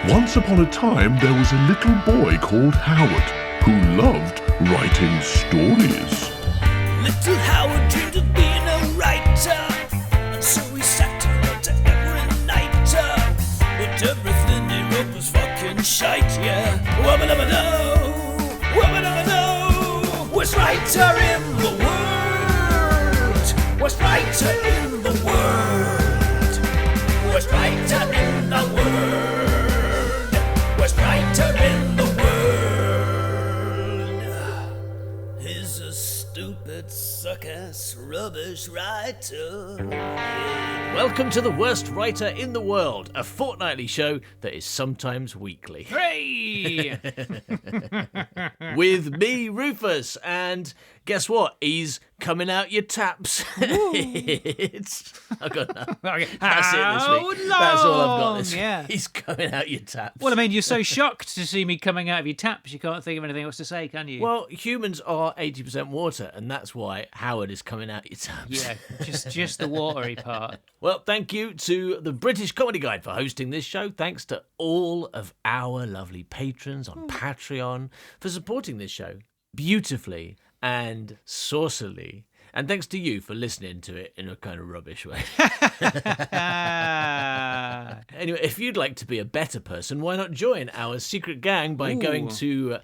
Once upon a time, there was a little boy called Howard who loved writing stories. Little Howard dreamed of being a writer, and so he sat and wrote every night. But everything he wrote was fucking shite, yeah. Wubba-dubba-doo, wubba-dubba-doo. Worst writer in the world, worst writer in the world, worst writer in the world, worst writer in the world. He's a stupid, suck-ass, rubbish writer. Welcome to The Worst Writer in the World, a fortnightly show that is sometimes weekly. Hooray! With me, Rufus, and guess what? He's coming out your taps. I've got nothing. Okay. That's it this week. That's all I've got this week. Yeah. He's coming out your taps. Well, I mean, you're so shocked to see me coming out of your taps, you can't think of anything else to say, can you? Well, humans are 80% water, and that's why Howard is coming out your taps. yeah, just the watery part. Well, thank you to the British Comedy Guide for hosting this show. Thanks to all of our lovely patrons on Patreon for supporting this show beautifully and saucily. And thanks to you for listening to it in a kind of rubbish way. Anyway, if you'd like to be a better person, why not join our secret gang by going to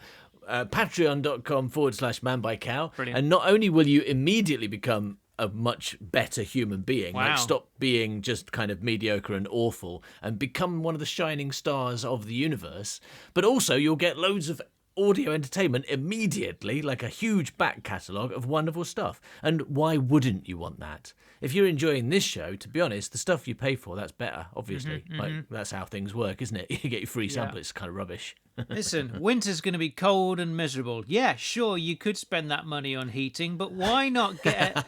patreon.com/manbycow. Brilliant. And not only will you immediately become a much better human being, Wow. like stop being just kind of mediocre and awful and become one of the shining stars of the universe, but also you'll get loads of audio entertainment immediately, like a huge back catalogue of wonderful stuff. And why wouldn't you want that? If you're enjoying this show, to be honest, the stuff you pay for, that's better, obviously. Like, that's how things work, isn't it? You get your free sample, it's kind of rubbish. Listen, winter's going to be cold and miserable. Yeah, sure, you could spend that money on heating, but why not get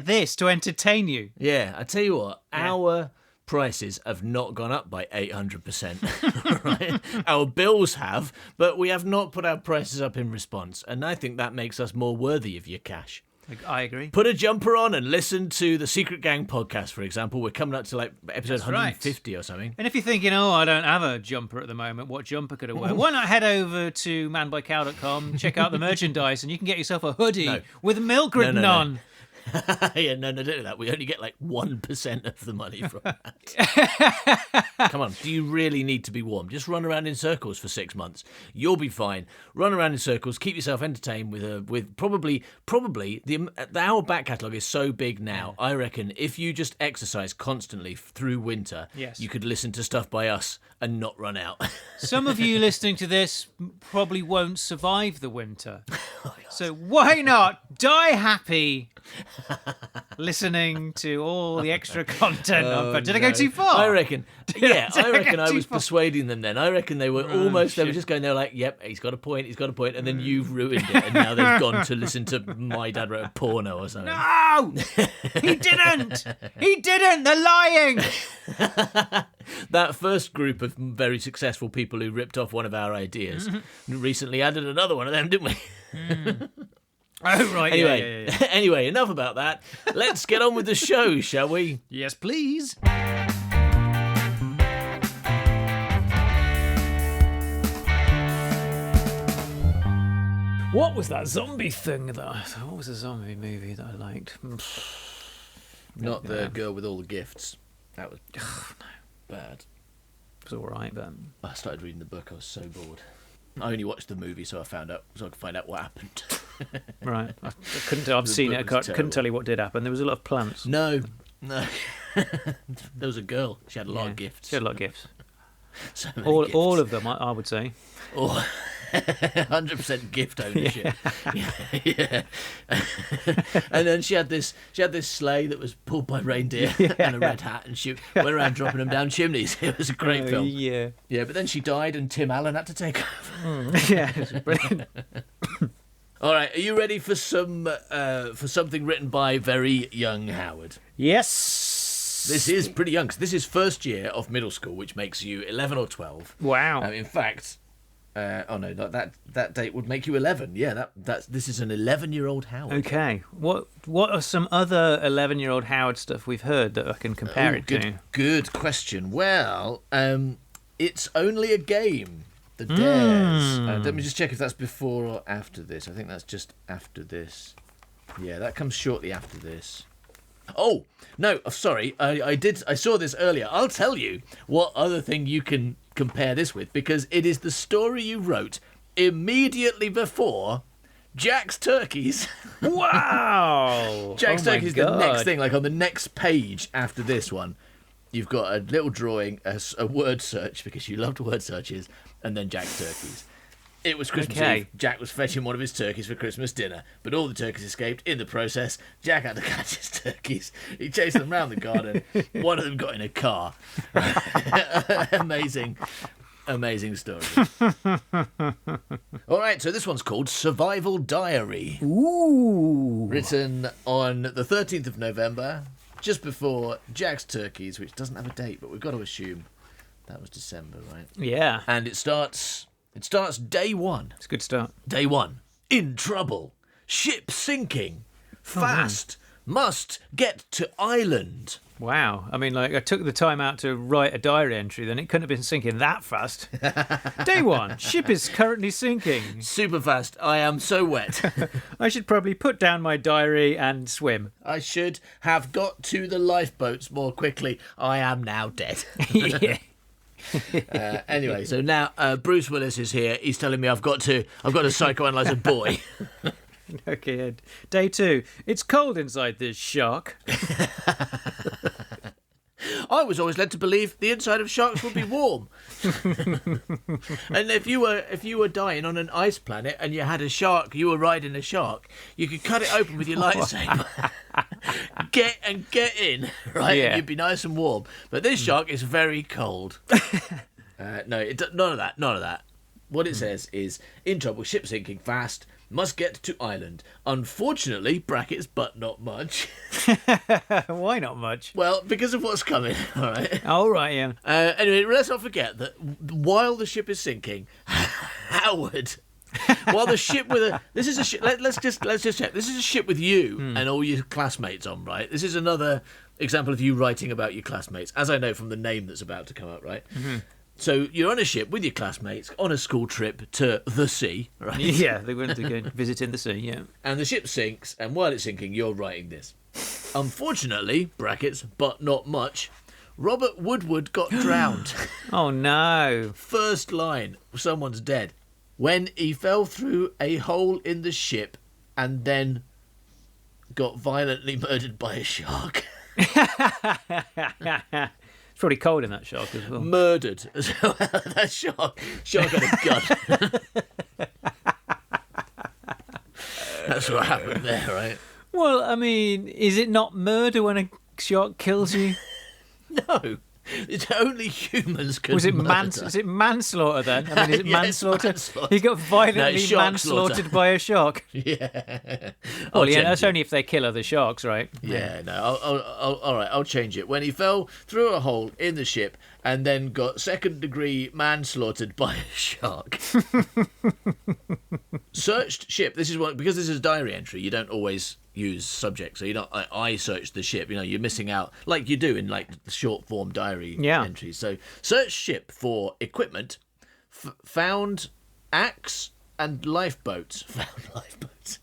this to entertain you? Yeah, I tell you what, our prices have not gone up by 800%. Right? Our bills have, but we have not put our prices up in response, and I think that makes us more worthy of your cash. I agree. Put a jumper on and listen to the Secret Gang podcast, for example. We're coming up to like episode That's right. 150 or something. And if you're thinking, oh, I don't have a jumper at the moment, what jumper could I wear? Why not head over to manbycow.com, check out the merchandise, and you can get yourself a hoodie with milk written no. on. Yeah, no, don't do that. We only get like 1% of the money from that. Come on, do you really need to be warm? Just run around in circles for 6 months. You'll be fine. Run around in circles, keep yourself entertained with probably our back catalogue is so big now. I reckon if you just exercise constantly through winter, Yes. you could listen to stuff by us and not run out. Some of you listening to this probably won't survive the winter. So why not die happy listening to all the extra content? Did I go too far? I reckon. Yeah, Did I I reckon go I too was far? persuading them then. I reckon they were almost, they were shit. just going, they were like, yep, he's got a point, and then you've ruined it, and now they've gone to listen to My Dad Wrote a Porno or something. No! He didn't! He didn't! They're lying! That first group of very successful people who ripped off one of our ideas recently added another one of them, didn't we? Oh, right. Anyway, Yeah. anyway, enough about that. Let's get on with the show, shall we? Yes, please. What was that zombie thing that I thought? What was a zombie movie that I liked? Not the girl with all the gifts. That was bad. It was all right, but I started reading the book. I was so bored. I only watched the movie, so I could find out what happened. right. I couldn't tell. I've The seen book it. I was couldn't terrible. tell you what did happen. There was a lot of plants. No. There was a girl. She had a lot of gifts. She had a lot of gifts. So many All, gifts. all of them, I would say. Oh, 100% gift ownership. Yeah. And then she had this sleigh that was pulled by reindeer and a red hat, and she went around dropping them down chimneys. It was a great film. Yeah. Yeah, but then she died, and Tim Allen had to take over. Yeah, it was brilliant. All right, are you ready for something written by very young Howard? Yes. This is pretty young, 'cause this is first year of middle school, which makes you 11 or 12. Wow. In fact, that date would make you 11. Yeah, this is an 11-year-old Howard. Okay. What are some other 11-year-old Howard stuff we've heard that I can compare it to? Good question. Well, It's Only a Game. The Dares. Let me just check if that's before or after this. I think that's just after this. Yeah, that comes shortly after this. Oh, no, sorry. I saw this earlier. I'll tell you what other thing you can compare this with, because it is the story you wrote immediately before Jack's Turkeys. Wow! Jack's Oh my Turkeys, the next God. thing, like on the next page after this one, you've got a little drawing, a word search, because you loved word searches, and then Jack's Turkeys. It was Christmas Okay. Eve. Jack was fetching one of his turkeys for Christmas dinner, but all the turkeys escaped. In the process, Jack had to catch his turkeys. He chased them round the garden. One of them got in a car. Amazing story. All right, so this one's called Survival Diary. Ooh. Written on the 13th of November, just before Jack's Turkeys, which doesn't have a date, but we've got to assume that was December, right? Yeah. And it starts day one. It's a good start. Day one. In trouble. Ship sinking. Fast. Must get to island. Wow. I mean, like, I took the time out to write a diary entry, then it couldn't have been sinking that fast. Day one. Ship is currently sinking. Super fast. I am so wet. I should probably put down my diary and swim. I should have got to the lifeboats more quickly. I am now dead. Yeah. Anyway, so now Bruce Willis is here. He's telling me I've got to psychoanalyze a boy. Okay, Ed. Day two. It's cold inside this shark. I was always led to believe the inside of sharks would be warm. And if you were dying on an ice planet and you had a shark, you were riding a shark, you could cut it open with your lightsaber. Get in, right? Yeah. And you'd be nice and warm. But this shark is very cold. None of that. What it says is, in trouble, ship sinking fast, must get to island. Unfortunately, brackets, but not much. Why not much? Well, because of what's coming, all right? All right, yeah. Anyway, let's not forget that while the ship is sinking, Howard, while the ship with a... This is a ship... Let's just check. This is a ship with you and all your classmates on, right? This is another example of you writing about your classmates, as I know from the name that's about to come up, right? Mm-hmm. So you're on a ship with your classmates on a school trip to the sea, right? Yeah, they went to go visiting the sea, yeah. And the ship sinks, and while it's sinking, you're writing this. Unfortunately, brackets, but not much, Robert Woodward got drowned. Oh, no. First line, someone's dead. When he fell through a hole in the ship and then got violently murdered by a shark. It's probably cold in that shark as well. Murdered. That shark had a gun. That's what happened there, right? Well, I mean, is it not murder when a shark kills you? No. It's only humans can Was it murder. is it manslaughter then? I mean, is it Yeah, it's manslaughter? manslaughter. He got violently shark manslaughtered slaughter. by a shark. Yeah. Well, yeah, that's only if they kill other sharks, right? Yeah, no. All right, I'll change it. When he fell through a hole in the ship and then got second-degree manslaughtered by a shark. Searched ship. This is what, because this is a diary entry. You don't always use subjects. So you're not. I searched the ship. You know, you're missing out like you do in like the short-form diary entries. So search ship for equipment. Found axe and lifeboats. Found lifeboats.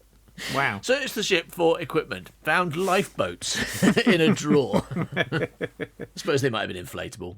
Wow. Searched the ship for equipment. Found lifeboats in a drawer. I suppose they might have been inflatable.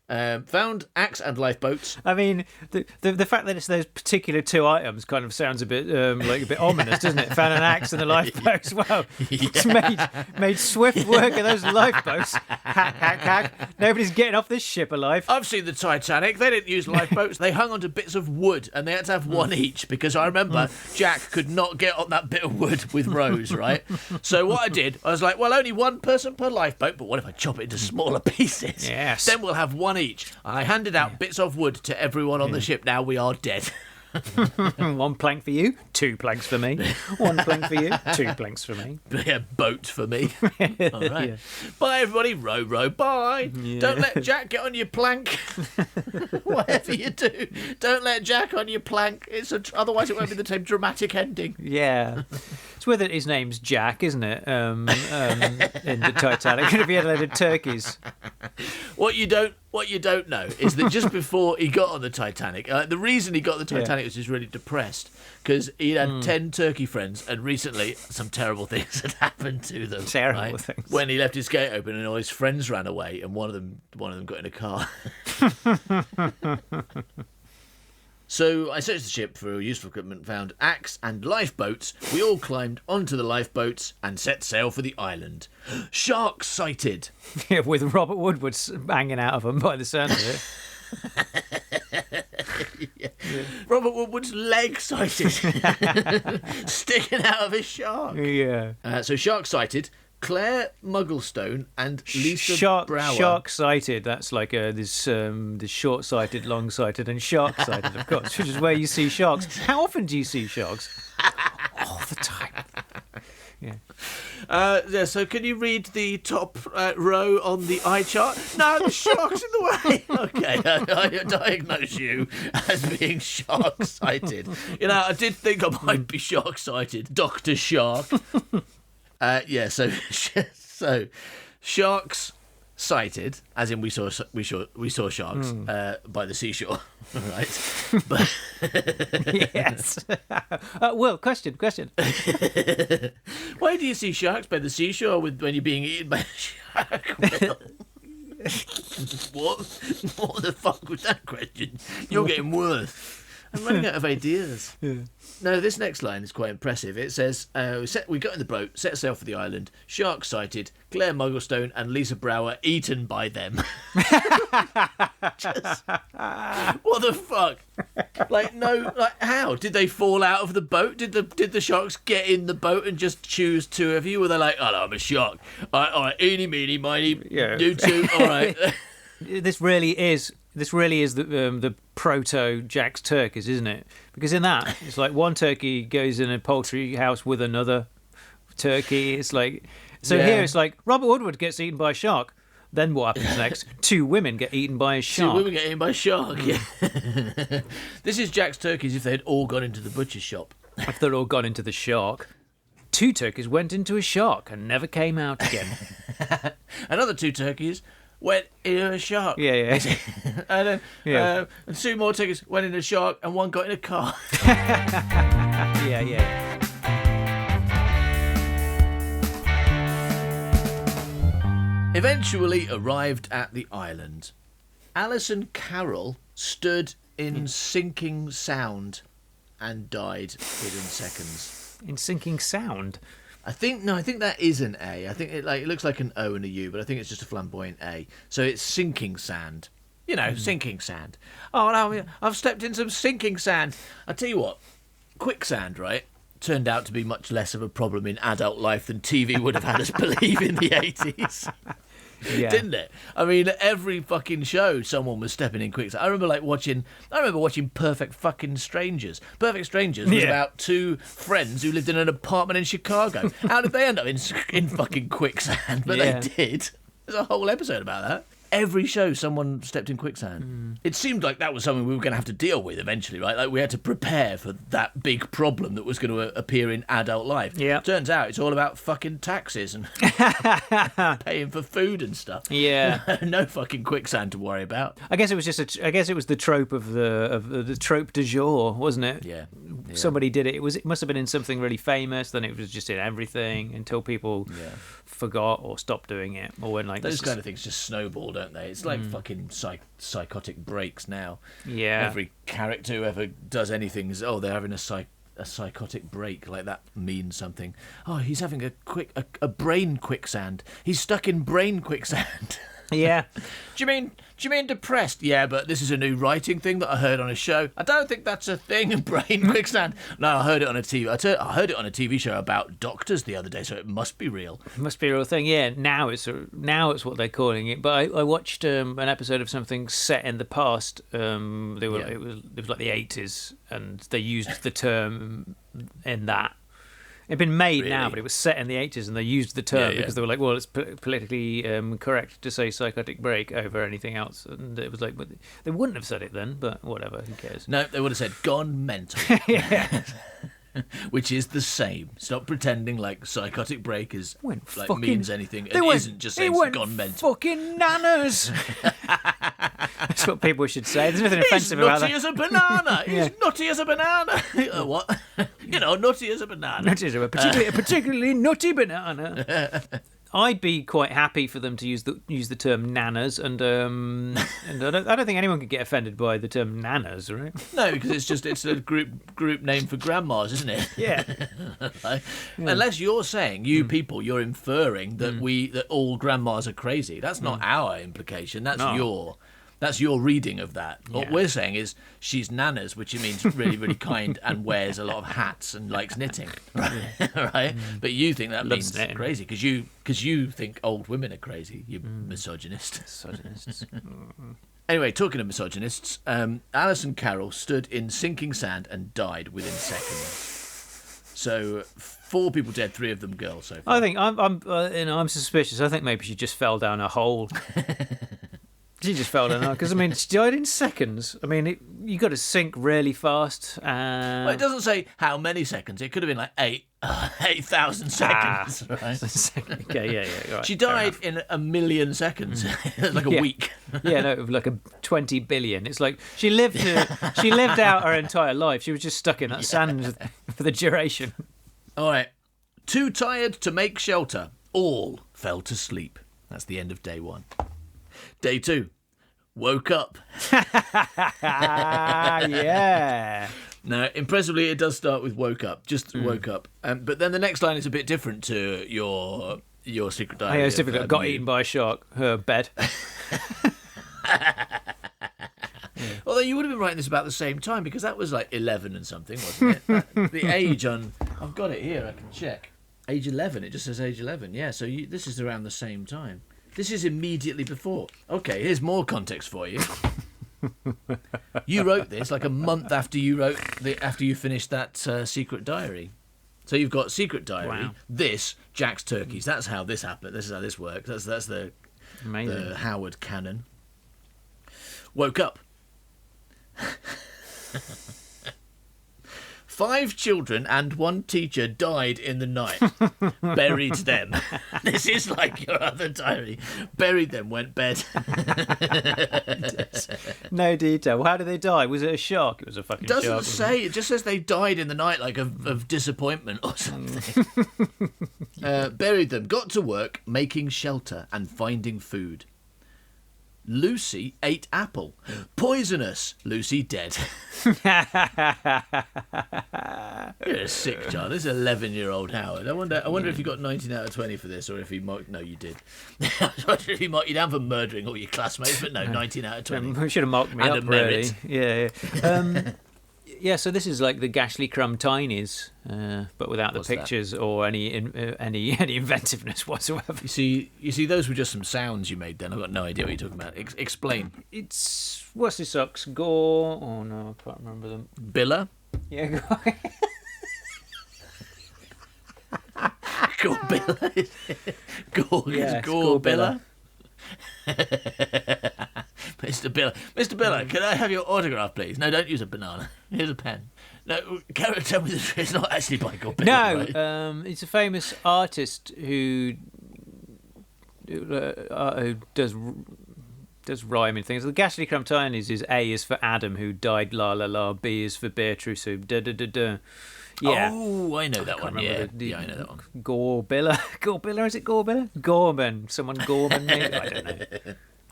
Found axe and lifeboats. I mean, the fact that it's those particular two items kind of sounds a bit like a bit ominous, doesn't it? Found an axe and a lifeboat. Wow, it's made swift work of those lifeboats. Hack, hack, hack. Nobody's getting off this ship alive. I've seen the Titanic. They didn't use lifeboats. They hung onto bits of wood, and they had to have one each because I remember Jack could not get on that bit of wood with Rose, right? So what I did, I was like, well, only one person per lifeboat, but what if I chop it into smaller pieces? Yes. Then we'll have one each. I handed out bits of wood to everyone on the ship. Now we are dead. 1 plank for you, 2 planks for me. 1 plank for you, 2 planks for me. Yeah, boat for me. All right. Yeah. Bye, everybody. Row, row, bye. Don't let Jack get on your plank. Whatever you do, don't let Jack on your plank. Otherwise, it won't be the same dramatic ending. Yeah. It's weird that his name's Jack, isn't it? In the Titanic. If he had a load of turkeys. What you don't know is that just before he got on the Titanic, the reason he got on the Titanic was he's really depressed because he had 10 turkey friends, and recently some terrible things had happened to them. Terrible things. When he left his gate open and all his friends ran away, and one of them got in a car. So I searched the ship for useful equipment, found axe and lifeboats. We all climbed onto the lifeboats and set sail for the island. Sharks sighted. Yeah, with Robert Woodward hanging out of them by the sound of it. Robert Woodward's leg sighted. Sticking out of his shark. Yeah. So shark sighted. Claire Mugglestone and Lisa Brower. Shark-sighted, that's like this short-sighted, long-sighted, and shark-sighted, of course, which is where you see sharks. How often do you see sharks? All the time. Yeah. So can you read the top row on the eye chart? No, the shark's in the way. Okay, I diagnose you as being shark-sighted. I did think I might be shark-sighted. Dr. Shark. So sharks sighted, as in we saw sharks by the seashore, right? But Yes. Well, question. why do you see sharks by the seashore when you're being eaten by a shark? Will? What the fuck was that question? You're getting worse. I'm running out of ideas. Yeah. No, this next line is quite impressive. It says, we got in the boat, set sail for the island, sharks sighted, Claire Mugglestone and Lisa Brower eaten by them. What the fuck? How? Did they fall out of the boat? Did the sharks get in the boat and just choose 2 of you? Were they like, oh, no, I'm a shark. All right, eeny, meeny, miny, you 2, all right. This really is the proto Jack's turkeys, isn't it? Because in that, it's like one turkey goes in a poultry house with another turkey. It's like here it's like Robert Woodward gets eaten by a shark. Then what happens next? 2 women get eaten by a shark. 2 women get eaten by a shark. Yeah. This is Jack's turkeys if they'd all gone into the butcher's shop. If they'd all gone into the shark. 2 turkeys went into a shark and never came out again. Another 2 turkeys went into a shark. Yeah. And then and 2 more turkeys went in a shark and 1 got in a car. Yeah. Eventually arrived at the island. Alison Carroll stood in sinking sound and died within seconds. In sinking sound? I think that is an A. I think it looks like an O and a U, but I think it's just a flamboyant A. So it's sinking sand. Sinking sand. Oh no, I've stepped in some sinking sand. I tell you what, quicksand, right, turned out to be much less of a problem in adult life than TV would have had us believe in the 80s. Yeah. Didn't it? I mean, every fucking show someone was stepping in quicksand. I remember watching Perfect fucking Strangers. Perfect Strangers was about 2 friends who lived in an apartment in Chicago. How did they end up in fucking quicksand? But they did. There's a whole episode about that. Every show someone stepped in quicksand. It seemed like that was something we were going to have to deal with eventually, right? Like we had to prepare for that big problem that was going to appear in adult life. Yeah. Turns out it's all about fucking taxes and paying for food and stuff. Yeah. No fucking quicksand to worry about. I guess it was the trope of the trope du jour, wasn't it? Yeah. Somebody did it. It must have been in something really famous. Then it was just in everything until people forgot or stopped doing it, or when those kind of things just snowball, don't they? It's like fucking psychotic breaks now. Yeah. Every character who ever does anything is they're having a psychotic break. Like that means something. Oh, he's having a brain quicksand. He's stuck in brain quicksand. Yeah. Do you mean depressed? Yeah, but this is a new writing thing that I heard on a show. I don't think that's a thing. Brain quicksand. No, I heard it on a TV. I heard it on a TV show about doctors the other day, so it must be real. It must be a real thing. Yeah, now it's what they're calling it. But I watched an episode of something set in the past. It was like the 80s, and they used the term in that. It'd been made now, but it was set in the 80s, and they used the term because they were like, well, it's politically correct to say psychotic break over anything else. And it was like, but they wouldn't have said it then, but whatever, who cares? No, they would have said gone mental. Which is the same. Stop pretending like psychotic break is means anything. It isn't just saying gone mental. Fucking nanas. That's what people should say. There's nothing offensive about that. He's nutty as a banana. He's nutty as a banana. What? Nutty as a banana. Nutty as a particularly nutty banana. I'd be quite happy for them to use the term nanas, and I don't think anyone could get offended by the term nanas, right? No, because it's a group name for grandmas, isn't it? Yeah. Unless you're saying you're inferring that all grandmas are crazy. That's not our implication. That's your reading of that. What we're saying is she's nanas, which means really, really kind and wears a lot of hats and likes knitting, right? But you think that means crazy because you think old women are crazy. You misogynist. Misogynists. Anyway, talking of misogynists, Alison Carroll stood in sinking sand and died within seconds. So 4 people dead, 3 of them girls. So far. I think I'm suspicious. I think maybe she just fell down a hole. She just fell down because she died in seconds. You got to sink really fast. Well, it doesn't say how many seconds. It could have been like 8,000 seconds. Right? Okay, yeah. Right, she died in 1,000,000 seconds, like a week. Yeah, no, like 20 billion. It's like she lived out her entire life. She was just stuck in that sand for the duration. All right. Too tired to make shelter. All fell to sleep. That's the end of day 1. Day 2, woke up. Yeah. Now, impressively, it does start with woke up. Just woke up. But then the next line is a bit different to your secret diary. Yeah, it's difficult. Got eaten by a shark. Her bed. Although you would have been writing this about the same time because that was like 11 and something, wasn't it? The age on... I've got it here. I can check. Age 11. It just says age 11. Yeah, so this is around the same time. This is immediately before. Okay, here's more context for you. You wrote this like a month after you finished that secret diary. So you've got secret diary. Wow. This Jack's turkeys. That's how this happened. This is how this works. That's the Amazing. The Howard canon. Woke up. 5 children and 1 teacher died in the night. Buried them. This is like your other diary. Buried them, went bed. No detail. How did they die? Was it a shark? It was a fucking shark. Doesn't say. It just says they died in the night, like of disappointment or something. Buried them. Got to work making shelter and finding food. Lucy ate apple. Poisonous. Lucy dead. You're a sick child. This is 11-year-old Howard. I wonder if you got 19 out of 20 for this, or if he marked... No, you did. I wonder if he marked you down for murdering all your classmates, but no, 19 out of 20. We should have marked me and up, a merit. Really. Yeah. Yeah, so this is like the Gashly Crumb Tinies, but without the pictures or any inventiveness whatsoever. You see, those were just some sounds you made then. I've got no idea what you're talking about. Explain. It's... What's this socks? Gore... Oh, no, I can't remember them. Billa? Yeah, Gore. Gore Billa. Gore Billa. Mr. Billa, can I have your autograph, please? No, don't use a banana. Here's a pen. No, Garrett, tell me the truth. It's not actually by Gore Billa. No, right? It's a famous artist who does rhyming things. The Gashly Crumb Tinies is A is for Adam, who died la la la. B is for Beatrice, who da da da da. Yeah. Oh, I know that one. Yeah, I know that one. Gore Billa. Is it Gore Billa? Gorman. Someone Gorman, maybe? I don't know.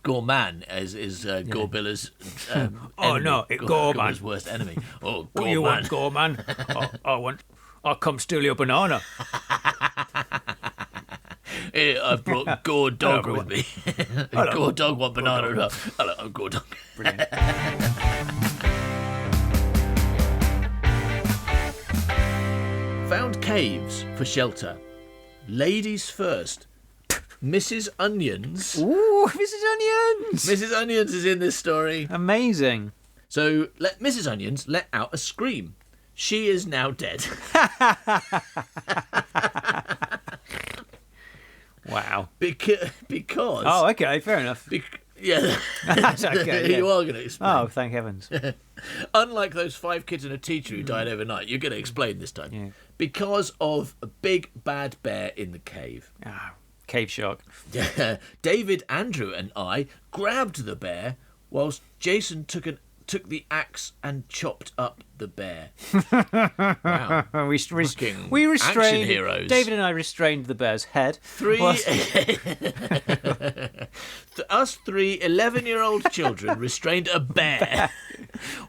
Gorman is Gore Billa's Gorman. worst enemy. Oh, What do you want, Gorman? I'll come steal your banana. Here, I've brought Gore Dog with me. Gore Dog want banana. Hello, I'm Gore Dog. Brilliant. Found caves for shelter. Ladies first. Mrs. Onions. Ooh, Mrs. Onions! Mrs. Onions is in this story. Amazing. So let Mrs. Onions let out a scream. She is now dead. Wow. Because. Oh, okay, fair enough. Yeah. That's okay, yeah. You are going to explain. Oh, thank heavens. Unlike those 5 kids and a teacher who died overnight, you're going to explain this time. Yeah. Because of a big bad bear in the cave. Ah, cave shark. David, Andrew, and I grabbed the bear, whilst Jason took the axe and chopped up the bear. Wow. We Fucking restrained. action heroes. David and I restrained the bear's head. Us 3 11-year-old children restrained a bear,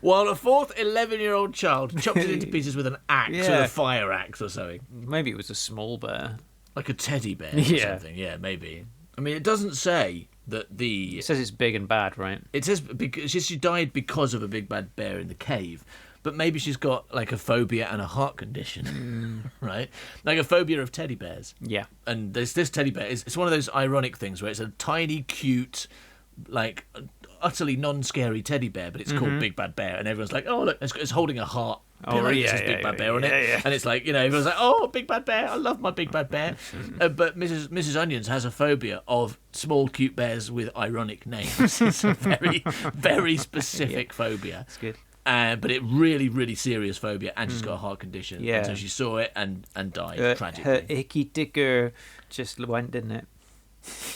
while a 4th 11-year-old child chopped it into pieces with an axe, with Yeah. a fire axe or something. Maybe it was a small bear. Like a teddy bear or Yeah. something. Yeah, maybe. I mean, it doesn't say that It says it's big and bad, right? It says because she died because of a big bad bear in the cave, but maybe she's got like a phobia and a heart condition, right? Like a phobia of teddy bears. Yeah. And there's this teddy bear. It's one of those ironic things where it's a tiny, cute, like utterly non-scary teddy bear, but it's called Big Bad Bear, and everyone's like, "Oh, look, it's holding a heart." Oh, It yeah, says Big yeah, Bad Bear on yeah, it, yeah. and it's like, you know, everyone's like, "Oh, Big Bad Bear! I love my Big Bad Bear." But Mrs. Onions has a phobia of small, cute bears with ironic names. It's a very, very specific phobia. It's good. But it really, really serious phobia, and she's got a heart condition. Yeah. And so she saw it and died Her tragically. icky dicker just went, didn't it?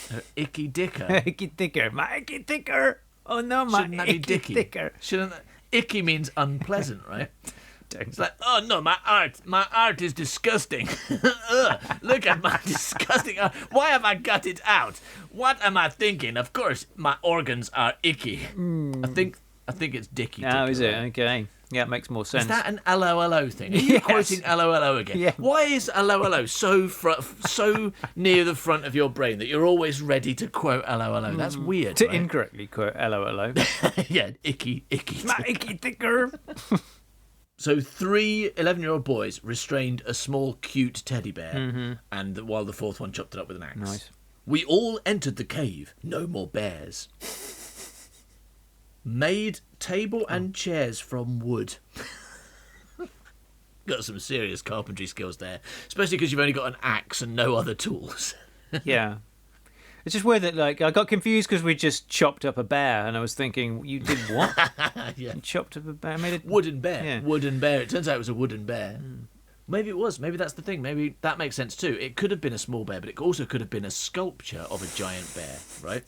Her icky dicker. Icky dicker. My icky dicker. Oh no, my Shouldn't that be icky dicky? dicker. Shouldn't that... Icky means unpleasant, right? Don't- It's like, oh no, my art is disgusting. Ugh, look at my disgusting art. Why have I got it out? What am I thinking? Of course, my organs are icky. I think it's dicky. Oh, is it? right? Okay. Yeah, it makes more sense. Is that an LOLO thing? Are you Yes. quoting LOLO again? Yeah. Why is LOLO so near the front of your brain that you're always ready to quote LOLO? That's weird, to right? incorrectly quote LOLO. Yeah, icky. My icky dicker. So 3 11-year-old boys restrained a small, cute teddy bear, and while the 4th one chopped it up with an axe. Nice. We all entered the cave. No more bears. Made table and chairs from wood. Got some serious carpentry skills there, especially because you've only got an axe and no other tools. Yeah. It's just weird that, like, I got confused because we just chopped up a bear, and I was thinking, you did what? Yeah. You chopped up a bear? Made it Wooden bear. Yeah. Wooden bear. It turns out it was a wooden bear. Maybe it was. Maybe that's the thing. Maybe that makes sense too. It could have been a small bear, but it also could have been a sculpture of a giant bear, right?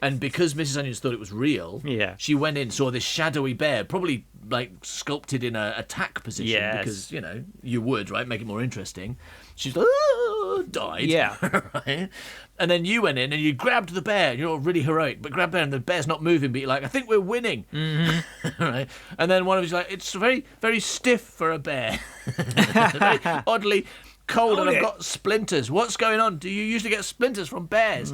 And because Mrs. Onions thought it was real, Yeah. she went in, saw this shadowy bear, probably like sculpted in a attack position, Yes. because, you know, you would, right? Make it more interesting. She's like, "Oh," died. Yeah. Right? And then you went in and you grabbed the bear. You're all really heroic, but grab the bear and the bear's not moving, but you're like, I think we're winning. Right? And then one of you's like, it's very, very stiff for a bear. Very oddly cold, and I've got splinters. What's going on? Do you usually get splinters from bears?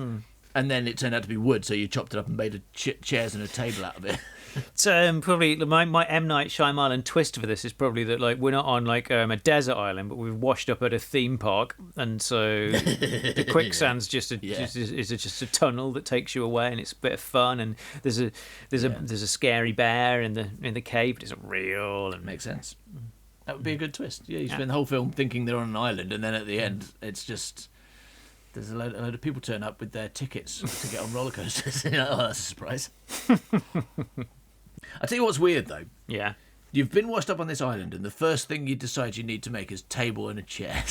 And then it turned out to be wood, so you chopped it up and made chairs and a table out of it. It's probably my M. Night Shyamalan twist for this is probably that, like, we're not on like a desert island, but we've washed up at a theme park, and so the quicksand's just a tunnel that takes you away, and it's a bit of fun, and there's a scary bear in the cave, but it's real and Makes sense. That would be a good twist. Yeah, you spend the whole film thinking they're on an island, and then at the end, it's just there's a load of people turn up with their tickets to get on roller coasters. You know, oh, that's a surprise. I tell you what's weird though. yeah. You've been washed up on this island, and the first thing you decide you need to make is table and a chair.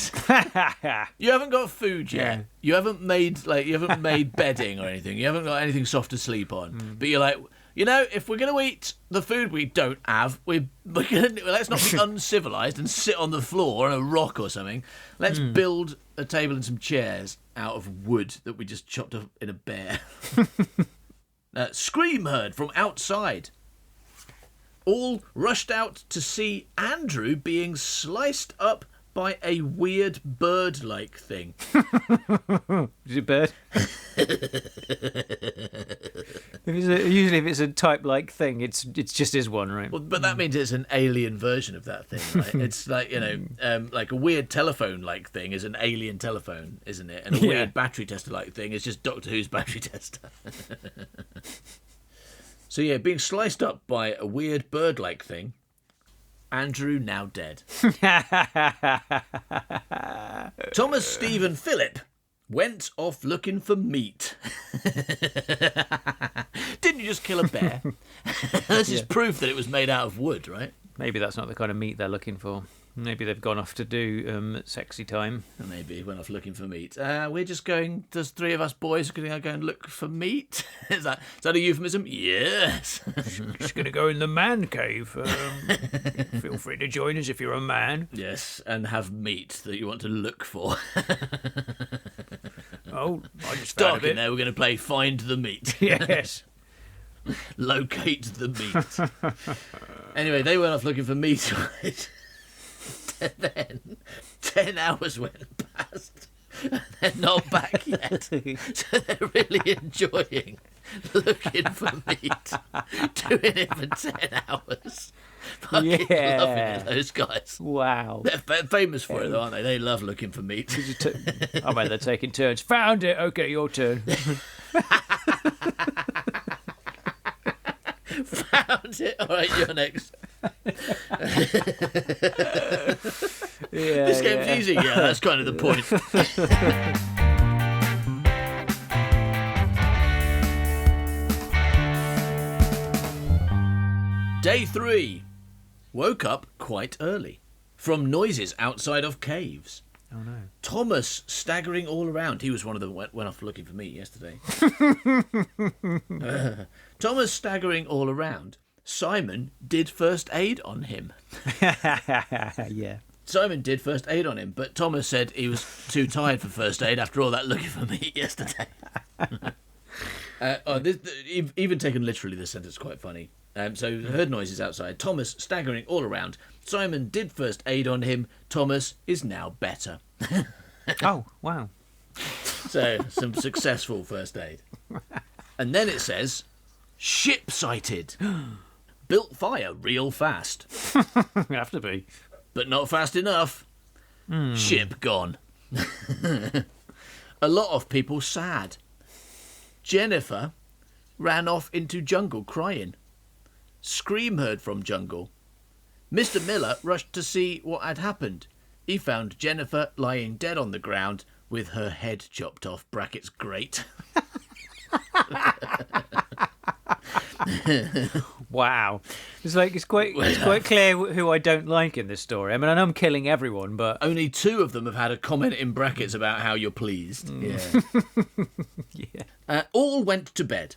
You haven't got food yet. Yeah. You haven't made bedding or anything. You haven't got anything soft to sleep on. But you're like, you know, if we're going to eat the food we don't have, let's not be uncivilized and sit on the floor on a rock or something. Let's build a table and some chairs out of wood that we just chopped up in a bear. Scream heard from outside. All rushed out to see Andrew being sliced up by a weird bird-like thing. Is it a bird? Usually if it's a type-like thing, it's just is one, right? Well, but that means it's an alien version of that thing, right? It's like, like a weird telephone-like thing is an alien telephone, isn't it? And a weird battery tester-like thing is just Doctor Who's battery tester. So yeah, being sliced up by a weird bird-like thing. Andrew now dead. Thomas Stephen Phillip went off looking for meat. Didn't you just kill a bear? This is proof that it was made out of wood, right? Maybe that's not the kind of meat they're looking for. Maybe they've gone off to do sexy time. Maybe went off looking for meat. We're just going. There's three of us boys going to go and look for meat. Is that a euphemism? Yes. Just going to go in the man cave. Feel free to join us if you're a man. Yes, and have meat that you want to look for. Oh, I just Dark in there. We're going to play Find the Meat. Yes. Locate the meat. Anyway, they went off looking for meat. Right? And then 10 hours went past and they're not back yet. So they're really enjoying looking for meat, doing it for 10 hours. Fucking loving it, those guys. Wow. They're famous for it, though, aren't they? They love looking for meat. I bet they're taking turns. Found it. Okay, your turn. Found it. All right, you're next. This game's easy. Yeah, that's kind of the point. Day 3. Woke up quite early from noises outside of caves. Oh no. Thomas staggering all around. He was one of them went off looking for meat yesterday. Thomas staggering all around. Simon did first aid on him. Yeah. Simon did first aid on him, but Thomas said he was too tired for first aid after all that looking for meat yesterday. Even taken literally, this sentence is quite funny. So heard noises outside. Thomas staggering all around. Simon did first aid on him. Thomas is now better. Oh, wow. So some successful first aid. And then it says, ship sighted. Built fire real fast. Have to be. But not fast enough. Ship gone. A lot of people sad. Jennifer ran off into jungle crying. Scream heard from jungle. Mr. Miller rushed to see what had happened. He found Jennifer lying dead on the ground with her head chopped off. Brackets great. Wow. It's quite clear who I don't like in this story. I mean, I know I'm killing everyone, but Only 2 of them have had a comment in brackets about how you're pleased. Yeah. yeah. All went to bed.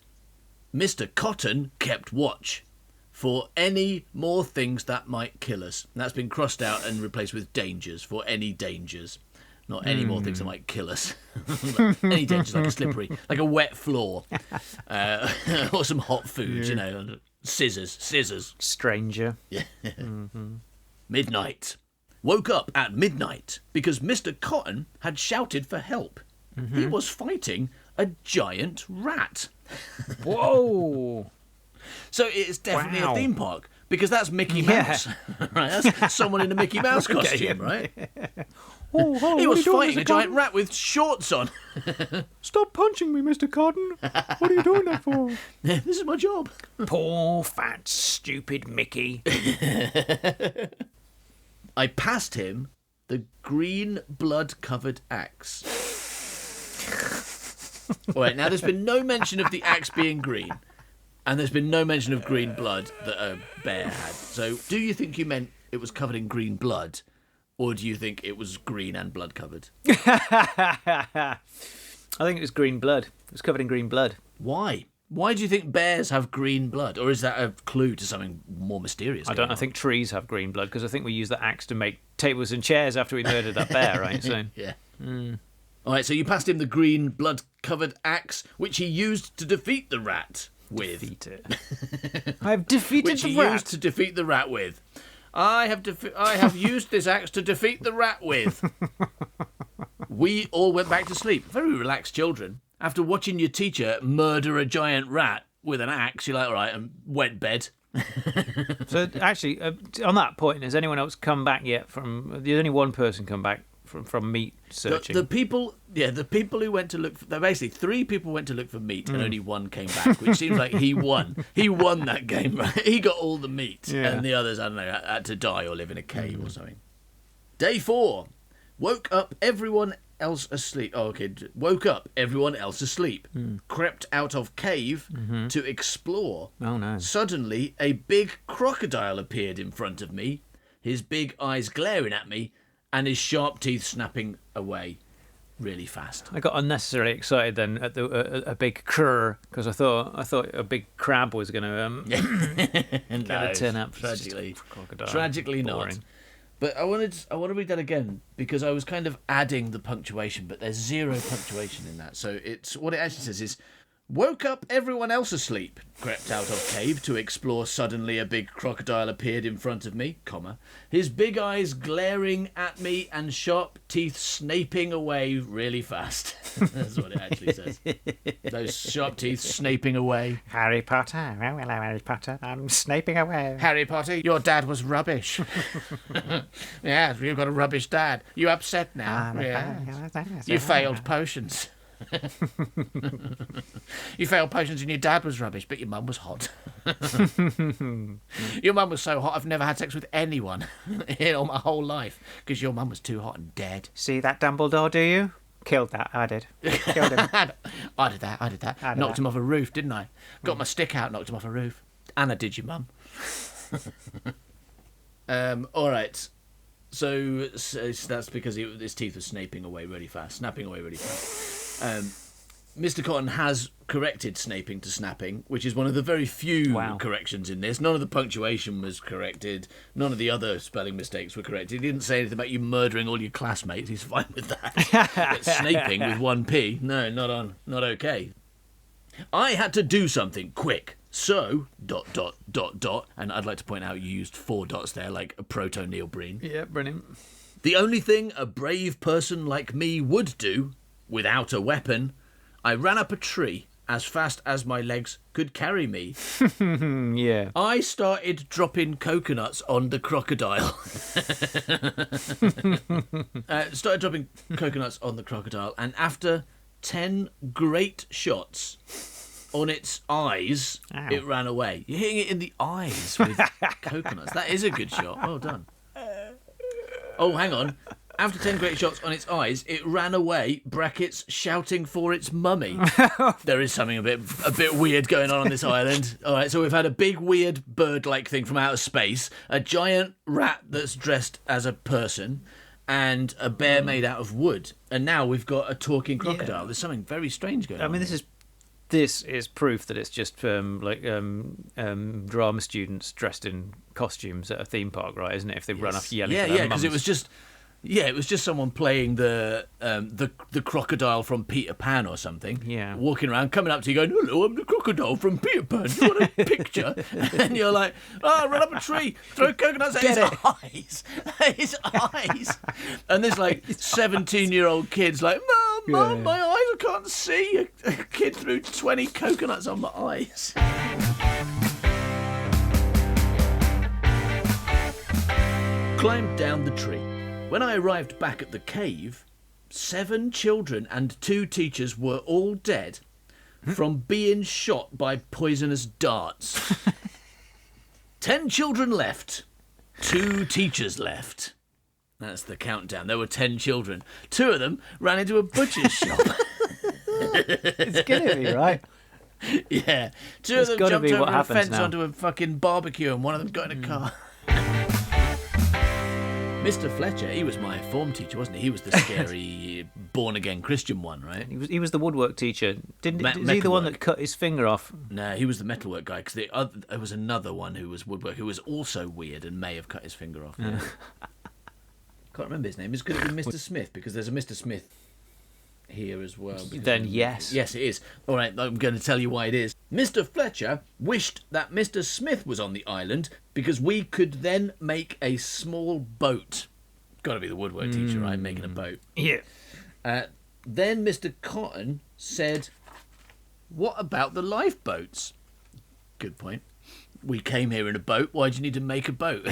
Mr. Cotton kept watch for any more things that might kill us. And that's been crossed out and replaced with dangers, for any dangers. Not any more things that might kill us. Any dangers, like a slippery, like a wet floor. Or some hot food, Scissors. Stranger. Yeah. Midnight. Woke up at midnight because Mr. Cotton had shouted for help. He was fighting a giant rat. Whoa. So it's definitely Wow. a theme park because that's Mickey Mouse. Right? That's someone in a Mickey Mouse costume, right? Oh, He was fighting a giant rat with shorts on. Stop punching me, Mr. Cotton. What are you doing that for? This is my job. Poor, fat, stupid Mickey. I passed him the green blood-covered axe. All right, now there's been no mention of the axe being green, and there's been no mention of green blood that a bear had. So do you think you meant it was covered in green blood, or do you think it was green and blood-covered? I think it was green blood. It was covered in green blood. Why? Why do you think bears have green blood? Or is that a clue to something more mysterious? I don't know. I think trees have green blood because I think we used the axe to make tables and chairs after we murdered that bear, right? So Yeah. All right, so you passed him the green blood-covered axe, which he used to defeat the rat with. defeat it. I've defeated Which the he rat. used to defeat the rat with. I have used this axe to defeat the rat with. We all went back to sleep. Very relaxed children. After watching your teacher murder a giant rat with an axe, you're like, all right, and wet bed. So actually, on that point, has anyone else come back yet from... There's only one person come back from meat searching. The people who went to look for... Basically, 3 people went to look for meat and only one came back, which seems like he won. He won that game, right? He got all the meat, and the others, I don't know, had to die or live in a cave or something. Day 4. Woke up everyone else asleep. Oh, okay. Woke up everyone else asleep. Crept out of cave to explore. Oh, no. Suddenly, a big crocodile appeared in front of me, his big eyes glaring at me, and his sharp teeth snapping away really fast. I got unnecessarily excited then at a big crrr, because I thought a big crab was going to turn up. Tragically Boring. not. But I want to read that again because I was kind of adding the punctuation, but there's 0 punctuation in that. So it's what it actually says is, woke up everyone else asleep, crept out of cave to explore. Suddenly a big crocodile appeared in front of me, comma, his big eyes glaring at me and sharp teeth snaping away really fast. That's what it actually says. Those sharp teeth snaping away. Harry Potter, well, hello, Harry Potter, I'm snaping away. Harry Potter, your dad was rubbish. Yeah, you've got a rubbish dad. You upset now? You failed potions. You failed potions and your dad was rubbish, but your mum was hot. Your mum was so hot I've never had sex with anyone in all my whole life because your mum was too hot and dead. See that Dumbledore, do you? Killed that, I did. Killed him. I did that. Knocked him off a roof, didn't I? Got my stick out, knocked him off a roof. And I did your mum. All right. So that's because his teeth were snapping away really fast. Mr. Cotton has corrected snaping to snapping, which is one of the very few corrections in this. None of the punctuation was corrected. None of the other spelling mistakes were corrected. He didn't say anything about you murdering all your classmates. He's fine with that. But snaping with 1P, no, not okay. I had to do something quick. So, ... And I'd like to point out you used 4 dots there, like a proto-Neil Breen. Yeah, brilliant. The only thing a brave person like me would do, without a weapon, I ran up a tree as fast as my legs could carry me. Yeah. I started dropping coconuts on the crocodile. And after 10 great shots on its eyes, it ran away. You're hitting it in the eyes with coconuts. That is a good shot. Well done. Oh, hang on. After 10 great shots on its eyes, it ran away, brackets, shouting for its mummy. There is something a bit weird going on this island. All right, so we've had a big, weird bird-like thing from outer space, a giant rat that's dressed as a person, and a bear made out of wood. And now we've got a talking crocodile. There's something very strange going on. I mean, this is proof that it's just drama students dressed in costumes at a theme park, right? Isn't it? If they run off yelling, because it was just someone playing the crocodile from Peter Pan or something. Yeah, walking around, coming up to you, going, "Hello, I'm the crocodile from Peter Pan. You want a picture?" And you're like, "Oh, run up a tree, throw coconuts at his eyes, his eyes." And this like 17-year-old kid's like, Mum, my eyes, I can't see. A kid threw 20 coconuts on my eyes. Climbed down the tree. When I arrived back at the cave, 7 children and 2 teachers were all dead from being shot by poisonous darts. 10 children left. 2 teachers left. That's the countdown. There were 10 children. 2 of them ran into a butcher's shop. It's gonna be, right? Yeah. 2 of them jumped over a fence onto a fucking barbecue and one of them got in a car. Mr. Fletcher, he was my form teacher, wasn't he? He was the scary born-again Christian one, right? He was the woodwork teacher. Is he the one that cut his finger off? No, he was the metalwork guy, because there was another one who was woodwork, who was also weird and may have cut his finger off. Yeah. Can't remember his name. It's going to be Mr. Smith, because there's a Mr. Smith here as well. Then yes. Yes, it is. All right, I'm going to tell you why it is. Mr. Fletcher wished that Mr. Smith was on the island because we could then make a small boat. Got to be the woodwork teacher, right? Making a boat. Yeah. Then Mr. Cotton said, what about the lifeboats? Good point. We came here in a boat. Why do you need to make a boat?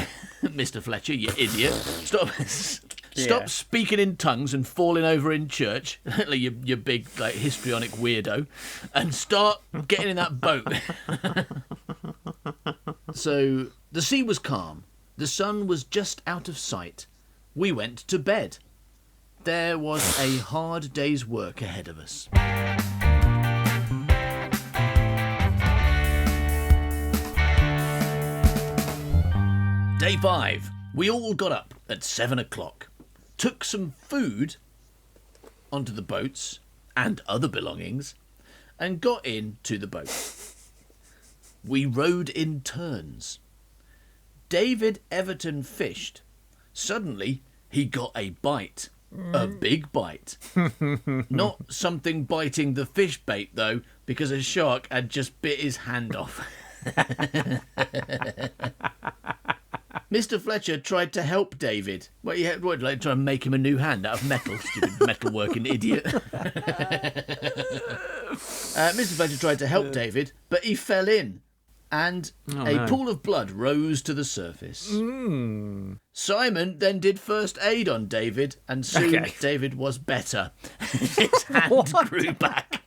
Mr. Fletcher, you idiot. Stop speaking in tongues and falling over in church, like you big histrionic weirdo, and start getting in that boat. So the sea was calm. The sun was just out of sight. We went to bed. There was a hard day's work ahead of us. Day 5. We all got up at 7 o'clock, took some food onto the boats and other belongings, and got into the boat. We rowed in turns. David Everton fished. Suddenly, he got a bite. A big bite. Not something biting the fish bait, though, because a shark had just bit his hand off. Mr. Fletcher tried to help David. What, try and make him a new hand out of metal? Stupid metal-working idiot. Mr. Fletcher tried to help David, but he fell in, and pool of blood rose to the surface. Simon then did first aid on David, and soon David was better. His hand grew back.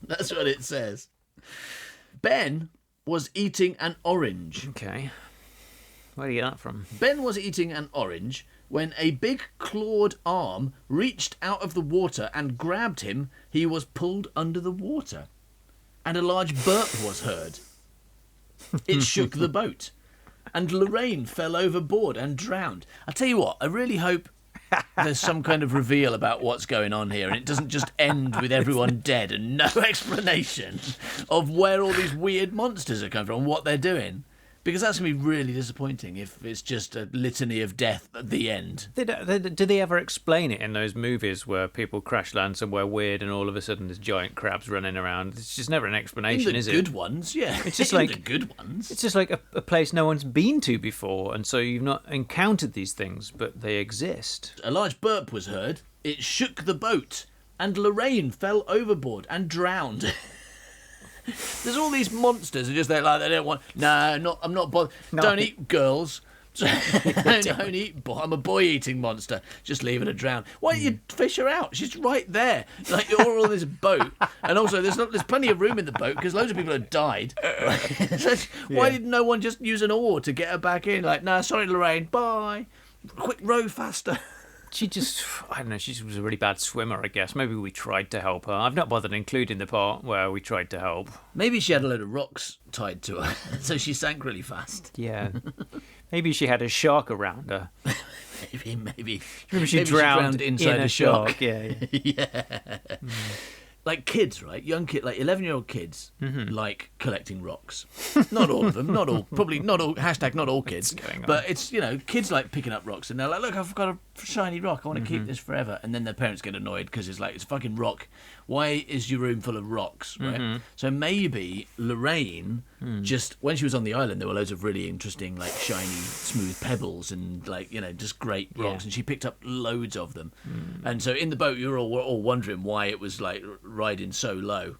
That's what it says. Ben was eating an orange. Okay. Where do you get that from? Ben was eating an orange when a big clawed arm reached out of the water and grabbed him. He was pulled under the water, and a large burp was heard. It shook the boat, and Lorraine fell overboard and drowned. I tell you what, I really hope there's some kind of reveal about what's going on here, and it doesn't just end with everyone dead and no explanation of where all these weird monsters are coming from and what they're doing. Because that's going to be really disappointing if it's just a litany of death at the end. Do they ever explain it in those movies where people crash land somewhere weird and all of a sudden there's giant crabs running around? It's just never an explanation, is it? In the good ones, yeah. It's just in like the good ones. It's just like a place no one's been to before, and so you've not encountered these things, but they exist. A large burp was heard. It shook the boat, and Lorraine fell overboard and drowned. There's all these monsters who just they don't want. No, I'm not bothered. No. Don't eat girls. Don't eat. I'm a boy-eating monster. Just leave her to drown. Why don't you fish her out? She's right there. Like you're all in this boat, and also there's plenty of room in the boat because loads of people have died. Right? So why did no one just use an oar to get her back in? Like, no, sorry, Lorraine. Bye. Quick, row faster. She just, I don't know, she was a really bad swimmer, I guess. Maybe we tried to help her. I've not bothered including the part where we tried to help. Maybe she had a load of rocks tied to her, so she sank really fast. Yeah. Maybe she had a shark around her. Maybe she drowned inside in a shark. Yeah. Like kids, right? Young kids, like 11-year-old kids, like collecting rocks. Not all of them, not all, probably not all, hashtag not all kids. But it's, kids like picking up rocks and they're like, look, I've got a shiny rock, I want to keep this forever. And then their parents get annoyed because it's like, it's a fucking rock. Why is your room full of rocks, right? So maybe Lorraine, just when she was on the island, there were loads of really interesting, like shiny, smooth pebbles and like, just great rocks. And she picked up loads of them. And so in the boat, you were all wondering why it was like riding so low.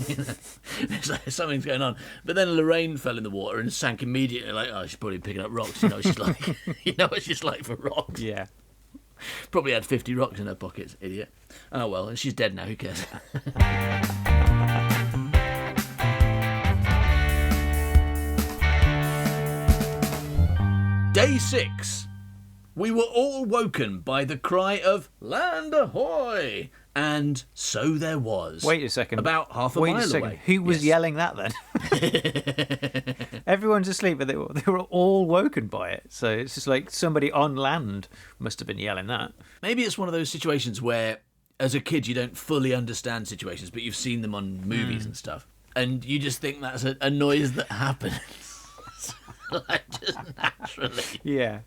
It's like something's going on. But then Lorraine fell in the water and sank immediately. Like, oh, she's probably picking up rocks. You know what she's like. You know what she's like for rocks. Yeah. Probably had 50 rocks in her pockets, idiot. Oh well, and she's dead now, who cares? Day 6. We were all woken by the cry of "Land ahoy!" And so there was. Wait a second. About half a mile away. Who was yelling that then? Everyone's asleep, but they were all woken by it. So it's just like somebody on land must have been yelling that. Maybe it's one of those situations where, as a kid, you don't fully understand situations, but you've seen them on movies and stuff. And you just think that's a noise that happens. Like, just naturally. Yeah.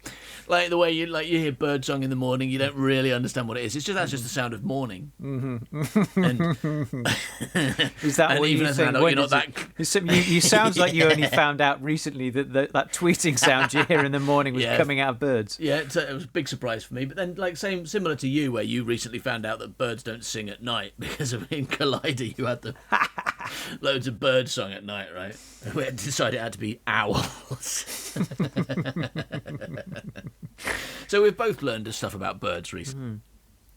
Like the way you hear bird song in the morning, you don't really understand what it is. It's just that's just the sound of morning. Mm-hmm. And is that and what even you as think? an adult, you're not that. You sounds like you only found out recently that tweeting sound you hear in the morning was coming out of birds. Yeah, it was a big surprise for me. But then, like, similar to you, where you recently found out that birds don't sing at night because in Collider you had loads of bird song at night, right? We had decided it had to be owls. So we've both learned stuff about birds recently.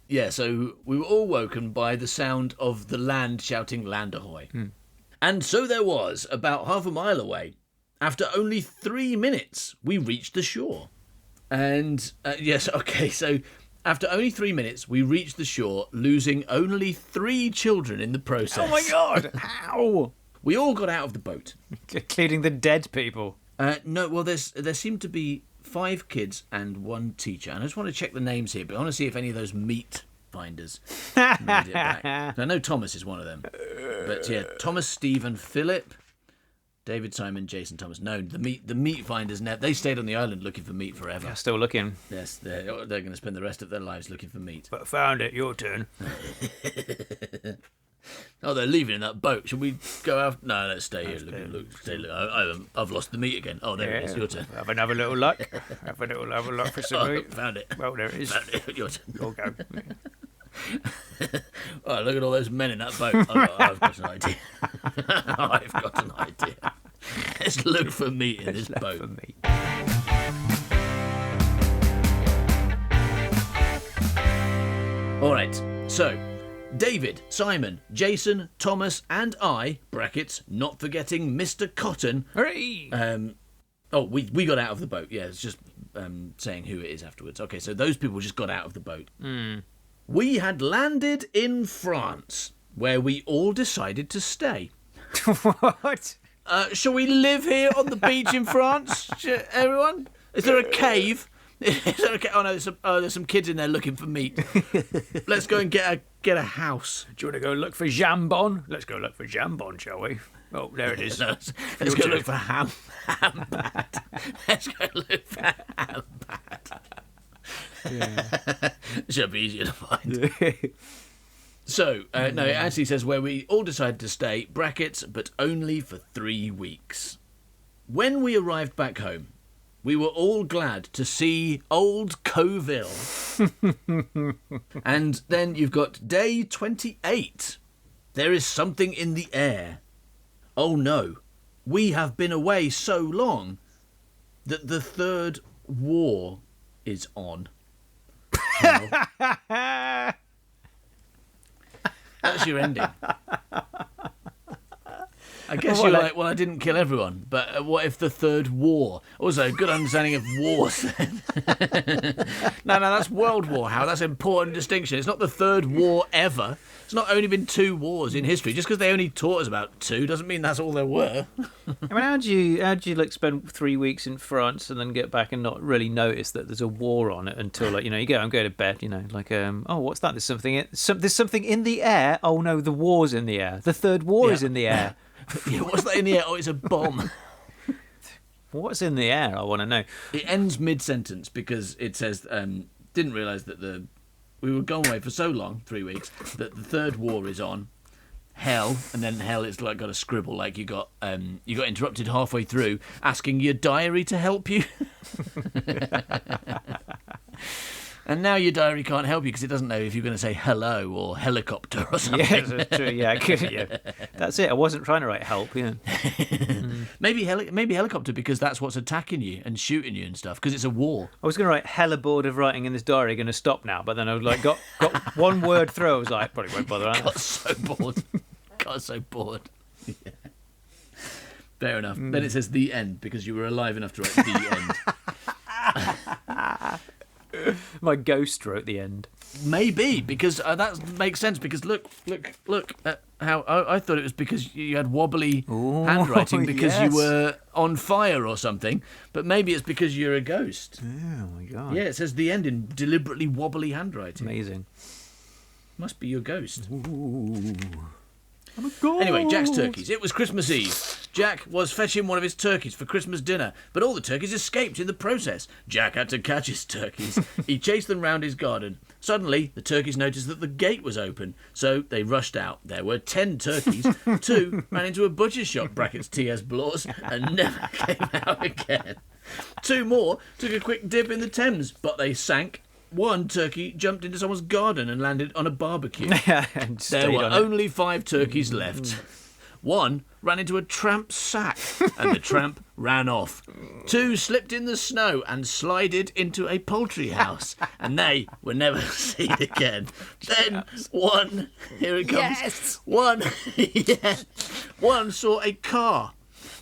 Yeah, so we were all woken by the sound of the land shouting "Land ahoy!" And so there was, about half a mile away. After only 3 minutes, we reached the shore. And, so after only 3 minutes, we reached the shore, losing only 3 children in the process. Oh my God! Ow! We all got out of the boat. Including the dead people. No, well, there seemed to be 5 kids and 1 teacher. And I just want to check the names here, but I want to see if any of those meat finders made it back. I know Thomas is one of them. But yeah, Thomas, Stephen, Philip, David, Simon, Jason, Thomas. No, the meat finders, they stayed on the island looking for meat forever. Yeah, still looking. Yes, they're going to spend the rest of their lives looking for meat. But found it. Your turn. Oh, they're leaving in that boat. Should we go out? No, let's stay here. Look. I've lost the meat again. Oh, there it is. Your turn. Have another little luck. Have a luck for some meat. Found it. Well, there it is. Found it. Your turn. You'll go. Oh, look at all those men in that boat. I've got an idea. I've got an idea. Let's look for meat in this boat. For meat. All right, so David, Simon, Jason, Thomas, and I (brackets not forgetting Mr. Cotton). Hooray! We got out of the boat. Yeah, it's just saying who it is afterwards. Okay, so those people just got out of the boat. We had landed in France, where we all decided to stay. What? Shall we live here on the beach in France, everyone? Is there a cave? Is there a Oh no, there's some kids in there looking for meat. Let's go and get a house. Do you want to go look for jambon? Let's go look for jambon, shall we? Oh, there it is. Let's go look for ham bat. Let's go look for ham bat. Yeah. Should be easier to find. So, no, it actually says where we all decided to stay, (brackets, but only for 3 weeks. When we arrived back home, we were all glad to see old Coville. And then you've got day 28. There is something in the air. Oh no, we have been away so long that the third war is on. That's your ending. I guess you're like, well, I didn't kill everyone, but what if the third war? Also, good understanding of wars then. No, that's World War, Hal. That's an important distinction. It's not the third war ever. It's not only been 2 wars in history. Just because they only taught us about 2 doesn't mean that's all there were. I mean, how do you like spend 3 weeks in France and then get back and not really notice that there's a war on it until you go to bed, like oh, what's that? There's something in the air. Oh no, the war's in the air. The third war is in the air. Yeah, what's that in the air? Oh, it's a bomb. What's in the air? I want to know. It ends mid-sentence because it says, didn't realise that we were gone away for so long, 3 weeks, that the third war is on. Hell, and then hell is like got a scribble, like you got interrupted halfway through, asking your diary to help you. And now your diary can't help you because it doesn't know if you're going to say hello or helicopter or something. Yeah, that's true. Yeah, that's it. I wasn't trying to write help. Yeah. Maybe helicopter because that's what's attacking you and shooting you and stuff because it's a war. I was going to write hella bored of writing in this diary. Going to stop now, but then I was like got one word through. I was like, probably won't bother. Got so bored. Yeah. Fair enough. Then it says the end because you were alive enough to write the end. My ghost wrote the end. Maybe because that makes sense. Because look at how I thought it was because you had wobbly handwriting because you were on fire or something. But maybe it's because you're a ghost. Oh my god! Yeah, it says the end in deliberately wobbly handwriting. Amazing. Must be your ghost. Ooh. Anyway, Jack's turkeys. It was Christmas Eve. Jack was fetching one of his turkeys for Christmas dinner, but all the turkeys escaped in the process. Jack had to catch his turkeys. He chased them round his garden. Suddenly, the turkeys noticed that the gate was open, so they rushed out. There were 10 turkeys. 2 ran into a butcher's shop, brackets T.S. Blaw's, and never came out again. 2 more took a quick dip in the Thames, but they sank. 1 turkey jumped into someone's garden and landed on a barbecue. And There stayed were on it. only 5 turkeys left. 1 ran into a tramp's sack, and the tramp ran off. 2 slipped in the snow and slided into a poultry house, and they were never seen again. Then 1, here it comes. Yes. 1, yeah, 1 saw a car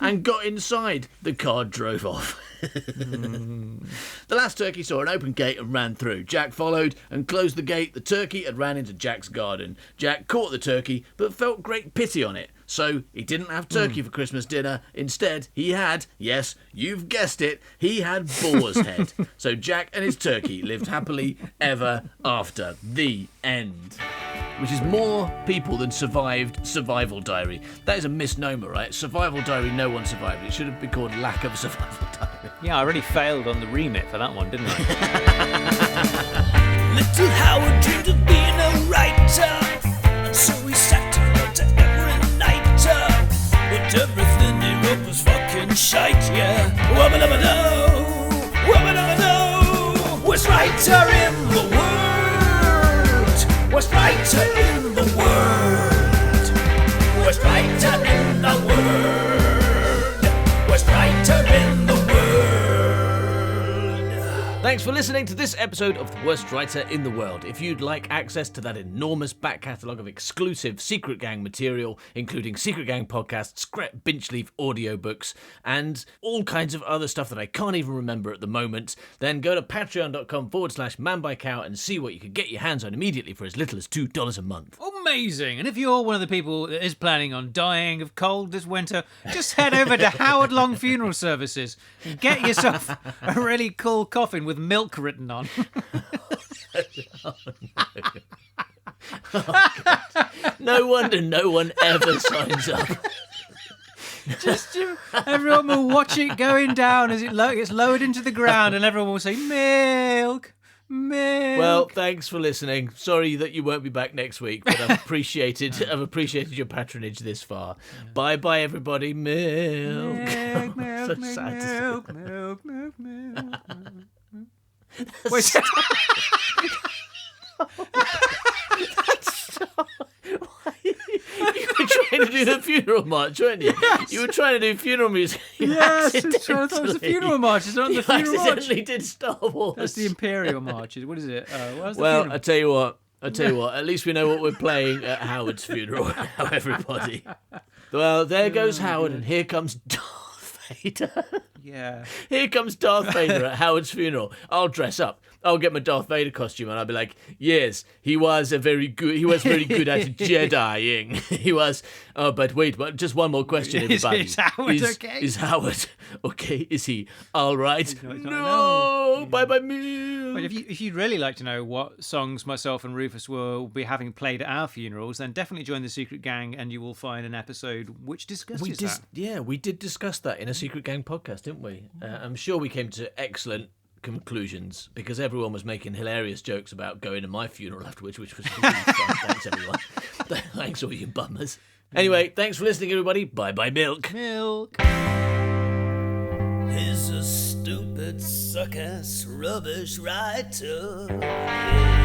and got inside. The car drove off. The last turkey saw an open gate and ran through. Jack followed and closed the gate. The turkey had ran into Jack's garden. Jack caught the turkey but felt great pity on it. So he didn't have turkey for Christmas dinner. Instead, he had, yes, you've guessed it, he had boar's head. So Jack and his turkey lived happily ever after. The end. Which is more people than survived Survival Diary. That is a misnomer, right? Survival Diary, no one survived. It should have been called Lack of Survival Diary. Yeah, I really failed on the remit for that one, didn't I? Little Howard dreamed of being a writer, and so he sat and wrote every night. But everything he wrote was fucking shite, yeah. Wubba-dubba-doo, wubba-dubba-doo. Worst writer in the world, worst writer in the world, worst writer in the world, worst writer in the world. Thanks for listening to this episode of The Worst Writer in the World. If you'd like access to that enormous back catalogue of exclusive Secret Gang material, including Secret Gang podcasts, Gret Binchleaf audiobooks, and all kinds of other stuff that I can't even remember at the moment, then go to patreon.com/manbycow and see what you could get your hands on immediately for as little as $2 a month. Amazing! And if you're one of the people that is planning on dying of cold this winter, just head over to Howard Long Funeral Services and get yourself a really cool coffin with milk written on. No wonder no one ever signs up. Everyone will watch it going down as it gets lowered into the ground, and everyone will say, milk, milk. Well, thanks for listening. Sorry that you won't be back next week, but I've appreciated your patronage this far. Bye bye everybody. Milk. Milk, milk, So milk, sad to see. milk, milk, milk, milk. Wait, You were trying to do the funeral march, weren't you? Yes. You were trying to do funeral music. You yes, I thought it was the accidentally- funeral march. It's not the You funeral march. accidentally did Star Wars. That's the Imperial March. What is it? What's the Well, funeral? I tell you what. At least we know what we're playing at Howard's funeral now, everybody. Well, there goes Howard, and here comes Darth Vader. Yeah. Here comes Darth Vader at Howard's funeral. I'll dress up. I'll get my Darth Vader costume and I'll be like, yes, he was very good at Jediing. He was. Oh, but wait, just one more question, everybody. Is Howard okay? Is Howard okay? Is he all right? No, he's not. No. Bye-bye, Milk. But if you'd really like to know what songs myself and Rufus will be having played at our funerals, then definitely join the Secret Gang and you will find an episode which discusses that. Yeah, we did discuss that in a Secret Gang podcast, didn't we? I'm sure we came to excellent conclusions because everyone was making hilarious jokes about going to my funeral afterwards, which was really fun. Thanks, everyone. Thanks, all you bummers. Anyway, thanks for listening, everybody. Bye-bye, Milk. Milk. He's a stupid, suck-ass, rubbish writer. Yeah.